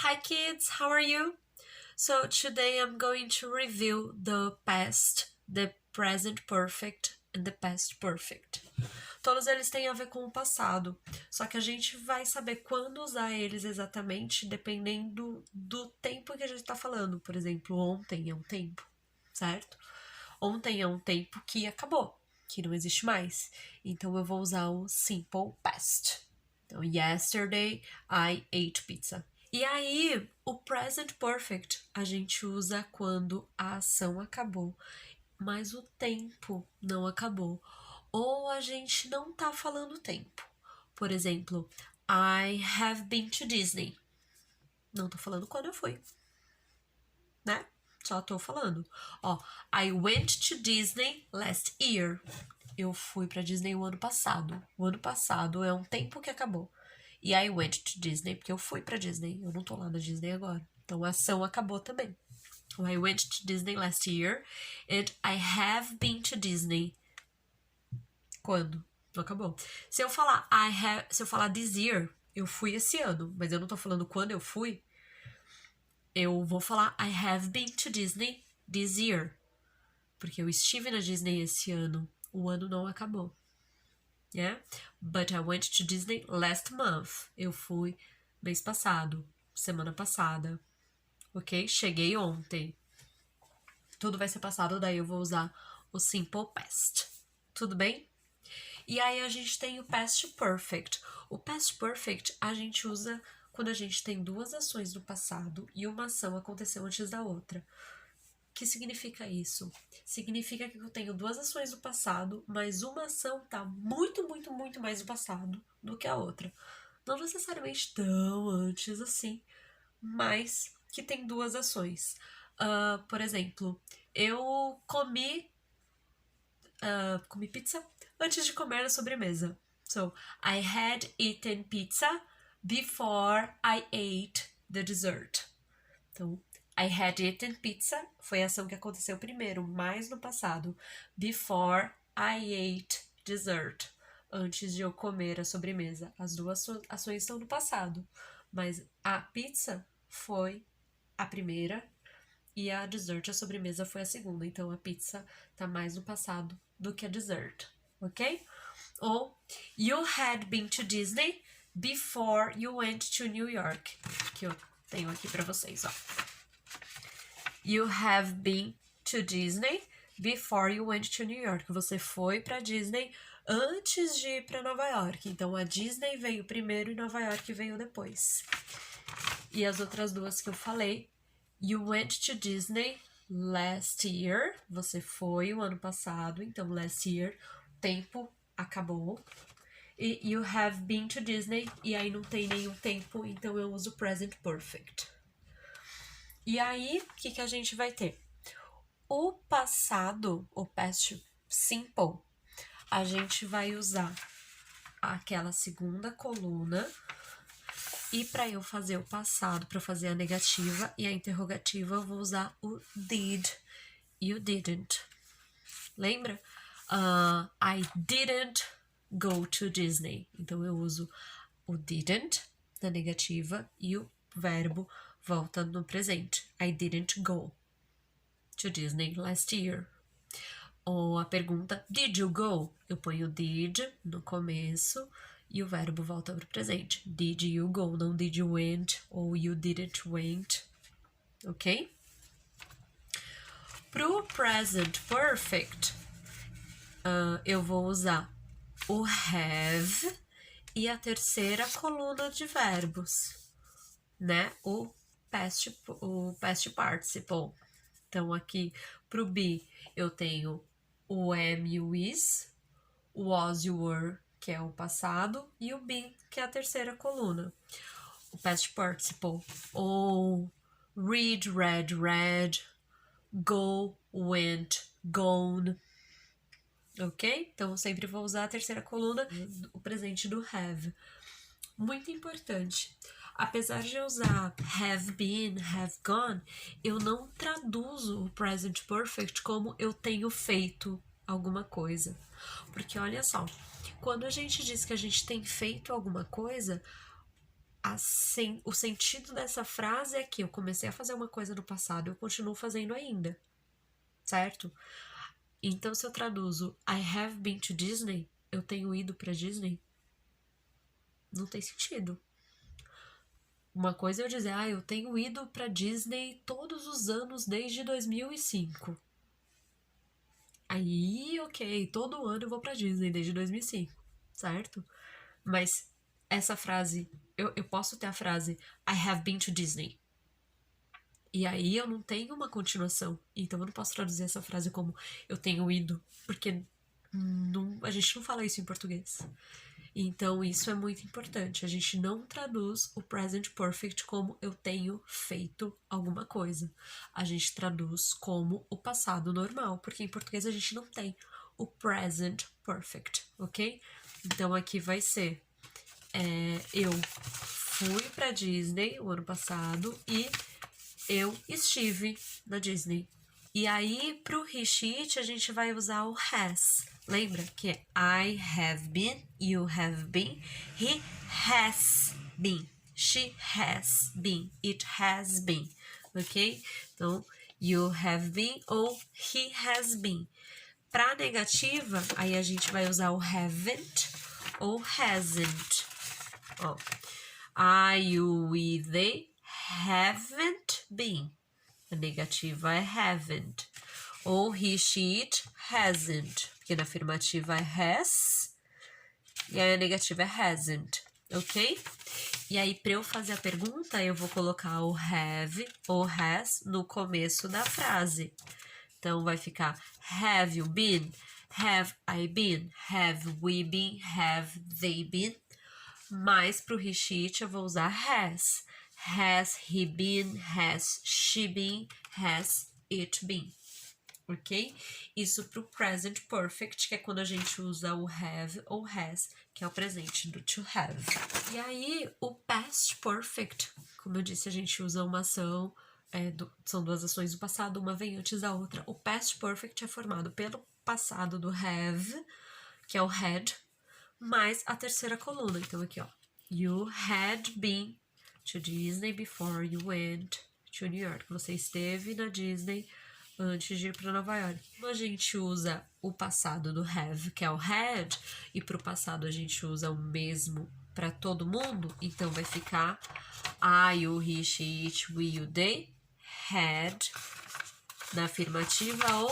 Hi kids, how are you? So today I'm going to review the past, the present perfect and the past perfect. Todos eles têm a ver com o passado, só que a gente vai saber quando usar eles exatamente dependendo do tempo que a gente tá falando. Por exemplo, ontem é um tempo, certo? Ontem é um tempo que acabou, que não existe mais. Então eu vou usar o simple past. Então, yesterday I ate pizza. E aí, o present perfect a gente usa quando a ação acabou, mas o tempo não acabou. Ou a gente não tá falando tempo. Por exemplo, I have been to Disney. Não tô falando quando eu fui, né? Só tô falando. Ó, I went to Disney last year. Eu fui pra Disney o ano passado. O ano passado é um tempo que acabou. E I went to Disney porque eu fui pra Disney. Eu não tô lá na Disney agora. Então a ação acabou também. I went to Disney last year and I have been to Disney. Quando? Não acabou. Se eu falar se eu falar this year, eu fui esse ano, mas eu não tô falando quando eu fui, eu vou falar I have been to Disney this year. Porque eu estive na Disney esse ano. O ano não acabou. Yeah? But I went to Disney last month. Eu fui mês passado, semana passada. Ok? Cheguei ontem. Tudo vai ser passado, daí eu vou usar o simple past. Tudo bem? E aí a gente tem o past perfect. O past perfect a gente usa quando a gente tem duas ações no passado e uma ação aconteceu antes da outra. O que significa isso? Significa que eu tenho duas ações do passado, mas uma ação tá muito, muito, muito mais no passado do que a outra. Não necessariamente tão antes assim, mas que tem duas ações. Por exemplo, eu comi pizza antes de comer a sobremesa. So, I had eaten pizza before I ate the dessert. Então, I had eaten pizza foi a ação que aconteceu primeiro, mais no passado. Before I ate dessert. Antes de eu comer a sobremesa. As duas ações estão no passado. Mas a pizza foi a primeira e a dessert, a sobremesa, foi a segunda. Então a pizza tá mais no passado do que a dessert, ok? Ou you had been to Disney before you went to New York. Que eu tenho aqui pra vocês, ó. You have been to Disney before you went to New York. Você foi pra Disney antes de ir pra Nova York. Então a Disney veio primeiro e Nova York veio depois. E as outras duas que eu falei, you went to Disney last year. Você foi o ano passado, então last year, tempo acabou. E you have been to Disney, e aí não tem nenhum tempo, então eu uso present perfect. E aí, o que a gente vai ter? O passado, o past simple, a gente vai usar aquela segunda coluna. E para eu fazer o passado, para fazer a negativa e a interrogativa, eu vou usar o did e o didn't. Lembra? I didn't go to Disney. Então eu uso o didn't na negativa e o verbo volta no presente. I didn't go to Disney last year. Ou a pergunta, did you go? Eu ponho did no começo e o verbo volta para o presente. Did you go? Não did you went ou you didn't went. Ok? Pro present perfect, eu vou usar o have e a terceira coluna de verbos, né? O past participle. Então, aqui pro be, eu tenho o am e o is, o was e o were, que é o passado, e o been, que é a terceira coluna. O past participle, ou read, read, read, go, went, gone. Ok? Então, eu sempre vou usar a terceira coluna, o presente do have. Muito importante. Apesar de eu usar have been, have gone, eu não traduzo o present perfect como eu tenho feito alguma coisa. Porque olha só, quando a gente diz que a gente tem feito alguma coisa, o sentido dessa frase é que eu comecei a fazer uma coisa no passado e eu continuo fazendo ainda, certo? Então, se eu traduzo I have been to Disney, eu tenho ido pra Disney, não tem sentido. Uma coisa é eu dizer, eu tenho ido pra Disney todos os anos desde 2005. Aí, ok, todo ano eu vou pra Disney desde 2005, certo? Mas essa frase, eu posso ter a frase I have been to Disney. E aí eu não tenho uma continuação. Então eu não posso traduzir essa frase como eu tenho ido, porque a gente não fala isso em português. Então isso é muito importante. A gente não traduz o present perfect como eu tenho feito alguma coisa. A gente traduz como o passado normal, porque em português a gente não tem o present perfect, ok? Então aqui vai ser eu fui pra Disney o ano passado e eu estive na Disney. E aí, pro he/she/it, a gente vai usar o has. Lembra que é I have been, you have been, he has been, she has been, it has been, ok? Então, you have been ou he has been. Pra negativa, aí a gente vai usar o haven't ou hasn't. Ó, I, you, we, they haven't been. A negativa é haven't. Ou he/she/it hasn't. Porque na afirmativa é has e aí a negativa é hasn't, ok? E aí, para eu fazer a pergunta, eu vou colocar o have ou has no começo da frase. Então, vai ficar have you been? Have I been? Have we been? Have they been? Mas pro he/she/it eu vou usar has. Has he been? Has she been? Has it been? Ok? Isso pro present perfect, que é quando a gente usa o have ou has, que é o presente do to have. E aí, o past perfect, como eu disse, a gente usa uma ação, são duas ações do passado, uma vem antes da outra. O past perfect é formado pelo passado do have, que é o had, mais a terceira coluna. Então, aqui, ó. You had been to Disney before you went to New York. Você esteve na Disney antes de ir para Nova York. Como a gente usa o passado do have, que é o had, e para o passado a gente usa o mesmo para todo mundo, então vai ficar I, you, he, she, it, we, you, they had na afirmativa ou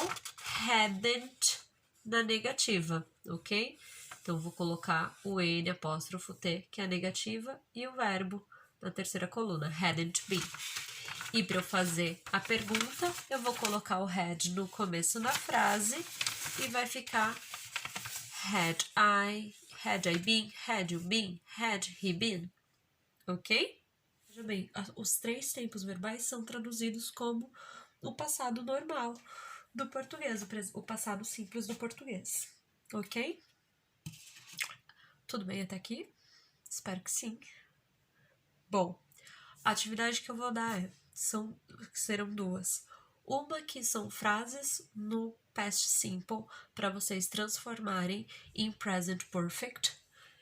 hadn't na negativa, ok? Então, vou colocar o N apóstrofo T, que é a negativa, e o verbo na terceira coluna, hadn't been. E para eu fazer a pergunta, eu vou colocar o had no começo da frase e vai ficar had I been, had you been, had he been, ok? Veja bem, os três tempos verbais são traduzidos como o passado normal do português, o passado simples do português, ok? Tudo bem até aqui? Espero que sim. Bom, a atividade que eu vou dar serão duas. Uma que são frases no past simple para vocês transformarem em present perfect.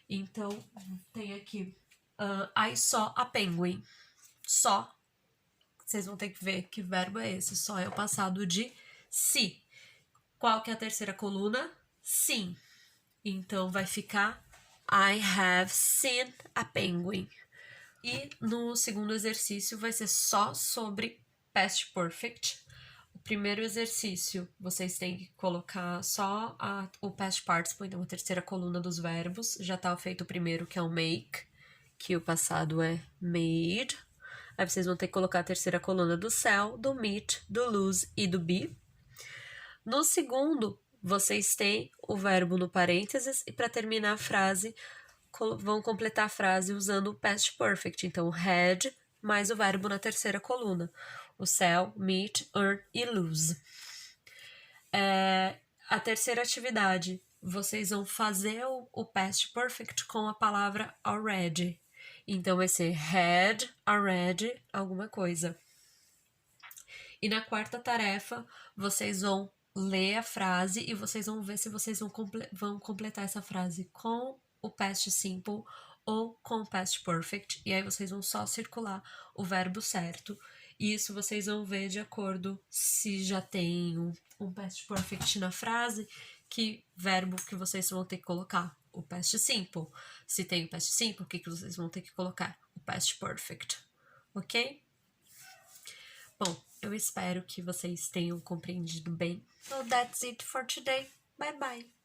Então, tem aqui I saw a penguin. Só. Vocês vão ter que ver que verbo é esse. Só é o passado de se. Qual que é a terceira coluna? Sim. Então, vai ficar I have seen a penguin. E no segundo exercício vai ser só sobre past perfect. O primeiro exercício, vocês têm que colocar só o past participle, então a terceira coluna dos verbos. Já tá feito o primeiro, que é o make, que o passado é made. Aí vocês vão ter que colocar a terceira coluna do sell, do meet, do lose e do be. No segundo, vocês têm o verbo no parênteses e para terminar a frase, vão completar a frase usando o past perfect. Então, had mais o verbo na terceira coluna. O sell, meet, earn e lose. A terceira atividade, vocês vão fazer o past perfect com a palavra already. Então, vai ser had already alguma coisa. E na quarta tarefa, vocês vão ler a frase e vocês vão ver se vocês vão completar essa frase com o past simple ou com o past perfect, e aí vocês vão só circular o verbo certo. E isso vocês vão ver de acordo se já tem um past perfect na frase, que verbo que vocês vão ter que colocar. O past simple. Se tem o past simple, o que vocês vão ter que colocar? O past perfect. Ok? Bom, eu espero que vocês tenham compreendido bem. So that's it for today. Bye bye!